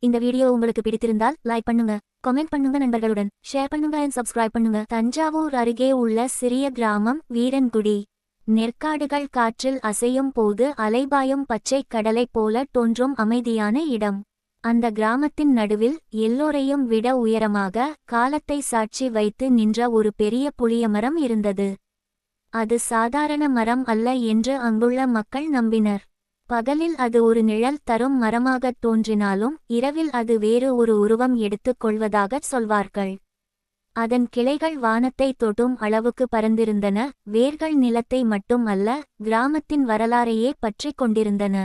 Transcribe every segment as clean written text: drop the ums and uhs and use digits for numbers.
இந்த வீடியோ உங்களுக்கு பிடித்திருந்தால் லைக் பண்ணுங்க, கமெண்ட் பண்ணுங்க, நண்பர்களுடன் ஷேர் பண்ணுங்க and subscribe பண்ணுங்க. தஞ்சாவூர் அருகே உள்ள சிறிய கிராமம் வீரன்குடி. நெற்காடுகள் காற்றில் அசையும் போது அலைபாயும் பச்சை கடலை போல தோன்றும் அமைதியான இடம். அந்த கிராமத்தின் நடுவில் எல்லோரையும் விட உயரமாக காலத்தை சாட்சி வைத்து நின்ற ஒரு பெரிய புளியமரம் இருந்தது. அது சாதாரண மரம் அல்ல என்று அங்குள்ள மக்கள் நம்பினர். பகலில் அது ஒரு நிழல் தரும் மரமாகத் தோன்றினாலும் இரவில் அது வேறு ஒரு உருவம் எடுத்துக் கொள்வதாகச் சொல்வார்கள். அதன் கிளைகள் வானத்தை தொடும் அளவுக்கு பரந்திருந்தன. வேர்கள் நிலத்தை மட்டும் அல்ல, கிராமத்தின் வரலாறையே பற்றி கொண்டிருந்தன.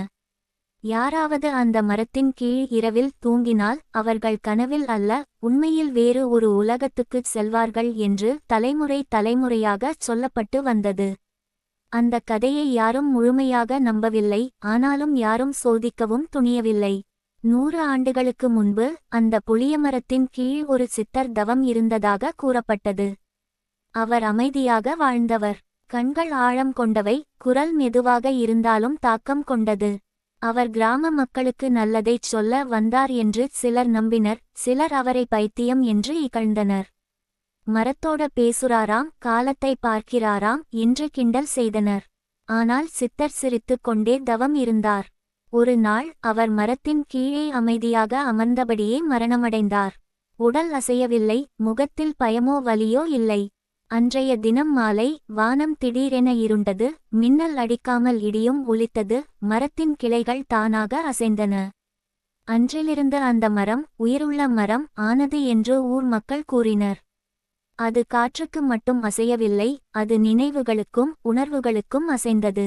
யாராவது அந்த மரத்தின் கீழ் இரவில் தூங்கினால் அவர்கள் கனவில் அல்ல, உண்மையில் வேறு ஒரு உலகத்துக்குச் செல்வார்கள் என்று தலைமுறை தலைமுறையாக சொல்லப்பட்டு வந்தது. அந்த கதையை யாரும் முழுமையாக நம்பவில்லை, ஆனாலும் யாரும் சோதிக்கவும் துணியவில்லை. 100 ஆண்டுகளுக்கு முன்பு அந்த புளியமரத்தின் கீழ் ஒரு சித்தர் தவம் இருந்ததாக கூறப்பட்டது. அவர் அமைதியாக வாழ்ந்தவர். கண்கள் ஆழம் கொண்டவை, குரல் மெதுவாக இருந்தாலும் தாக்கம் கொண்டது. அவர் கிராம மக்களுக்கு நல்லதைச் சொல்ல வந்தார் என்று சிலர் நம்பினர், சிலர் அவரை பைத்தியம் என்று இகழ்ந்தனர். மரத்தோட பேசுறாராம், காலத்தை பார்க்கிறாராம் என்று கிண்டல் செய்தனர். ஆனால் சித்தர் சிரித்துக் கொண்டே தவம் இருந்தார். ஒரு நாள் அவர் மரத்தின் கீழே அமைதியாக அமர்ந்தபடியே மரணமடைந்தார். உடல் அசையவில்லை, முகத்தில் பயமோ வலியோ இல்லை. அன்றைய தினம் மாலை வானம் திடீரென இருண்டது, மின்னல் அடிக்காமல் இடியும் ஒலித்தது, மரத்தின் கிளைகள் தானாக அசைந்தன. அன்றிலிருந்து அந்த மரம் உயிருள்ள மரம் ஆனது என்று ஊர் மக்கள் கூறினர். அது காற்றுக்கு மட்டும் அசையவில்லை, அது நினைவுகளுக்கும் உணர்வுகளுக்கும் அசைந்தது.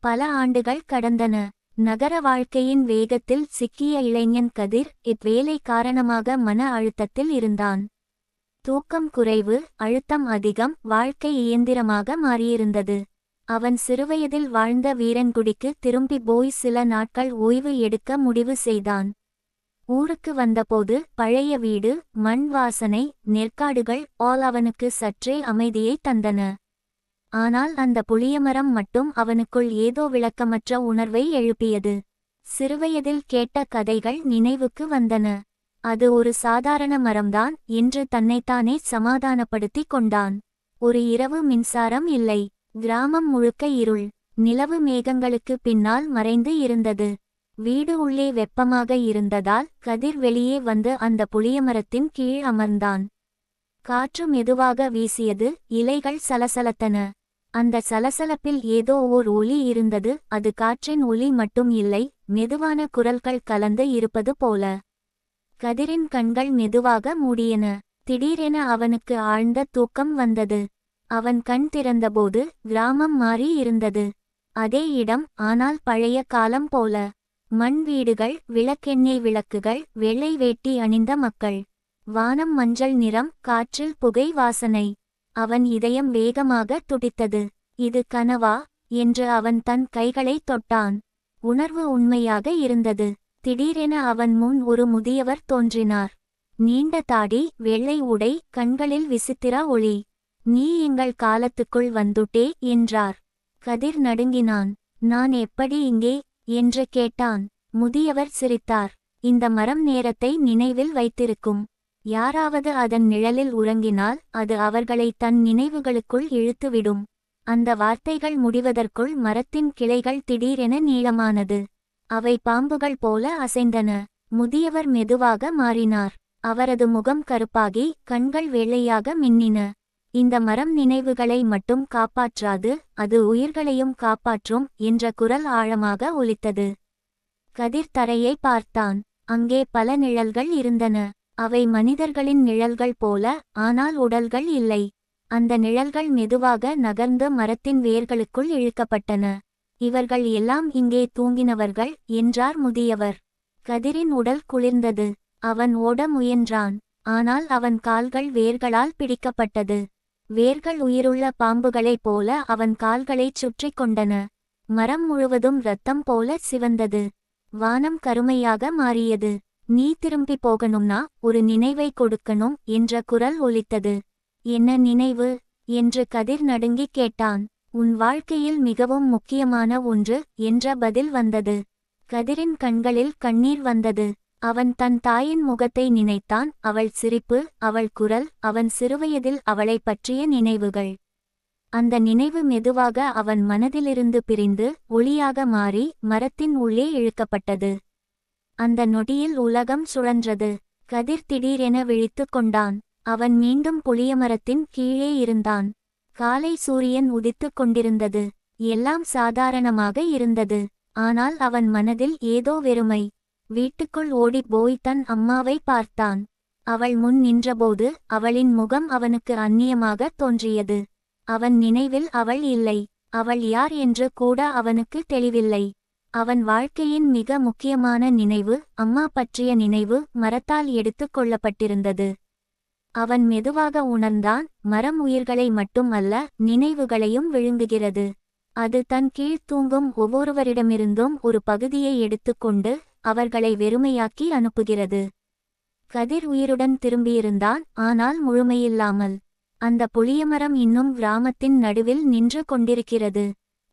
பல ஆண்டுகள் கடந்தன. நகர வாழ்க்கையின் வேகத்தில் சிக்கிய இளைஞன் கதிர் இவ்வேலை காரணமாக மன அழுத்தத்தில் இருந்தான். தூக்கம் குறைவு, அழுத்தம் அதிகம், வாழ்க்கை இயந்திரமாக மாறியிருந்தது. அவன் சிறுவயதில் வாழ்ந்த வீரன்குடிக்கு திரும்பி போய் சில நாட்கள் ஓய்வு எடுக்க முடிவு செய்தான். ஊருக்கு வந்தபோது பழைய வீடு, மண் வாசனை, நெற்காடுகள் அவனுக்கு சற்றே அமைதியை தந்தன. ஆனால் அந்த புளியமரம் மட்டும் அவனுக்குள் ஏதோ விளக்கமற்ற உணர்வை எழுப்பியது. சிறுவயதில் கேட்ட கதைகள் நினைவுக்கு வந்தன. அது ஒரு சாதாரண மரம்தான் என்று தன்னைத்தானே சமாதானப்படுத்திக் கொண்டான். ஒரு இரவு மின்சாரம் இல்லை. கிராமம் முழுக்க இருள். நிலவு மேகங்களுக்கு பின்னால் மறைந்து இருந்தது. வீடு உள்ளே வெப்பமாக இருந்ததால் கதிர் வெளியே வந்து அந்த புளியமரத்தின் கீழ் அமர்ந்தான். காற்று மெதுவாக வீசியது, இலைகள் சலசலத்தன. அந்த சலசலப்பில் ஏதோ ஓர் ஒலி இருந்தது. அது காற்றின் ஒலி மட்டும் இல்லை, மெதுவான குரல்கள் கலந்து இருப்பது போல. கதிரின் கண்கள் மெதுவாக மூடியன. திடீரென அவனுக்கு ஆழ்ந்த தூக்கம் வந்தது. அவன் கண் திறந்தபோது கிராமம் மாறி இருந்தது. அதே இடம், ஆனால் பழைய காலம் போல. மண் வீடுகள், விளக்கெண்ணெய் விளக்குகள், வெள்ளை வேட்டி அணிந்த மக்கள். வானம் மஞ்சள் நிறம், காற்றில் புகை வாசனை. அவன் இதயம் வேகமாக துடித்தது. இது கனவா என்று அவன் தன் கைகளை தொட்டான். உணர்வு உண்மையாக இருந்தது. திடீரென அவன் முன் ஒரு முதியவர் தோன்றினார். நீண்ட தாடி, வெள்ளை உடை, கண்களில் விசித்திர ஒளி. நீ எங்கள் காலத்துக்குள் வந்துட்டே என்றார். கதிர் நடுங்கினான். நான் எப்படி இங்கே என்று கேட்டான். முதியவர் சிரித்தார். இந்த மரம் நேரத்தை நினைவில் வைத்திருக்கும். யாராவது அதன் நிழலில் உறங்கினால் அது அவர்களை தன் நினைவுகளுக்குள் இழுத்துவிடும். அந்த வார்த்தைகள் முடிவதற்குள் மரத்தின் கிளைகள் திடீரென நீளமானது. அவை பாம்புகள் போல அசைந்தன. முதியவர் மெதுவாக மாறினார். அவரது முகம் கருப்பாகி கண்கள் வெள்ளையாக மின்னின. இந்த மரம் நினைவுகளை மட்டும் காப்பாற்றாது, அது உயிர்களையும் காப்பாற்றும் என்ற குரல் ஆழமாக ஒலித்தது. கதிர் தரையை பார்த்தான். அங்கே பல நிழல்கள் இருந்தன. அவை மனிதர்களின் நிழல்கள் போல, ஆனால் உடல்கள் இல்லை. அந்த நிழல்கள் மெதுவாக நகர்ந்து மரத்தின் வேர்களுக்குள் இழுக்கப்பட்டன. இவர்கள் எல்லாம் இங்கே தூங்கினவர்கள் என்றார் முதியவர். கதிரின் உடல் குளிர்ந்தது. அவன் ஓட முயன்றான். ஆனால் அவன் கால்கள் வேர்களால் பிடிக்கப்பட்டது. வேர்கள் உயிருள்ள பாம்புகளைப் போல அவன் கால்களைச் சுற்றி கொண்டன. மரம் முழுவதும் இரத்தம் போல சிவந்தது. வானம் கருமையாக மாறியது. நீ திரும்பி போகணும்னா ஒரு நினைவை கொடுக்கணும் என்ற குரல் ஒலித்தது. என்ன நினைவு என்று கதிர் நடுங்கி கேட்டான். உன் வாழ்க்கையில் மிகவும் முக்கியமான ஒன்று என்ற பதில் வந்தது. கதிரின் கண்களில் கண்ணீர் வந்தது. அவன் தன் தாயின் முகத்தை நினைத்தான், அவள் சிரிப்பு, அவள் குரல், அவன் சிறுவயதில் அவளைப் பற்றிய நினைவுகள். அந்த நினைவு மெதுவாக அவன் மனதிலிருந்து பிரிந்து ஒளியாக மாறி மரத்தின் உள்ளே இழுக்கப்பட்டது. அந்த நொடியில் உலகம் சுழன்றது. கதிர் திடீரென விழித்துக் கொண்டான். அவன் மீண்டும் புளியமரத்தின் கீழே இருந்தான். காலை சூரியன் உதித்துக் கொண்டிருந்தது. எல்லாம் சாதாரணமாக இருந்தது. ஆனால் அவன் மனதில் ஏதோ வெறுமை. வீட்டுக்குள் ஓடிப் போய் தன் அம்மாவை பார்த்தான். அவள் முன் நின்றபோது அவளின் முகம் அவனுக்கு அந்நியமாக தோன்றியது. அவன் நினைவில் அவள் இல்லை. அவள் யார் என்று கூட அவனுக்கு தெளிவில்லை. அவன் வாழ்க்கையின் மிக முக்கியமான நினைவு, அம்மா பற்றிய நினைவு, மரத்தால் எடுத்துக் கொள்ளப்பட்டிருந்தது. அவன் மெதுவாக உணர்ந்தான், மரம் உயிர்களை மட்டும் அல்ல, நினைவுகளையும் விழுங்குகிறது. அது தன் கீழ் தூங்கும் ஒவ்வொருவரிடமிருந்தும் ஒரு பகுதியை எடுத்துக்கொண்டு அவர்களை வெறுமையாக்கி அனுப்புகிறது. கதிர் உயிருடன் திரும்பியிருந்தான், ஆனால் முழுமையில்லாமல். அந்த புளியமரம் இன்னும் கிராமத்தின் நடுவில் நின்று கொண்டிருக்கிறது.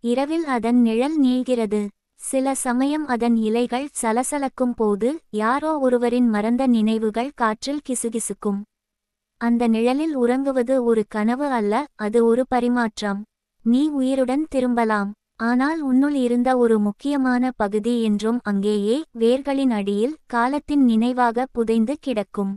இரவில் அதன் நிழல் நீள்கிறது. சில சமயம் அதன் இலைகள் சலசலக்கும் போது யாரோ ஒருவரின் மறந்த நினைவுகள் காற்றில் கிசுகிசுக்கும். அந்த நிழலில் உறங்குவது ஒரு கனவு அல்ல, அது ஒரு பரிமாற்றம். நீ உயிருடன் திரும்பலாம், ஆனால் உன்னுள் இருந்த ஒரு முக்கியமான பகுதி என்றும் அங்கேயே வேர்களின் அடியில் காலத்தின் நினைவாக புதைந்து கிடக்கும்.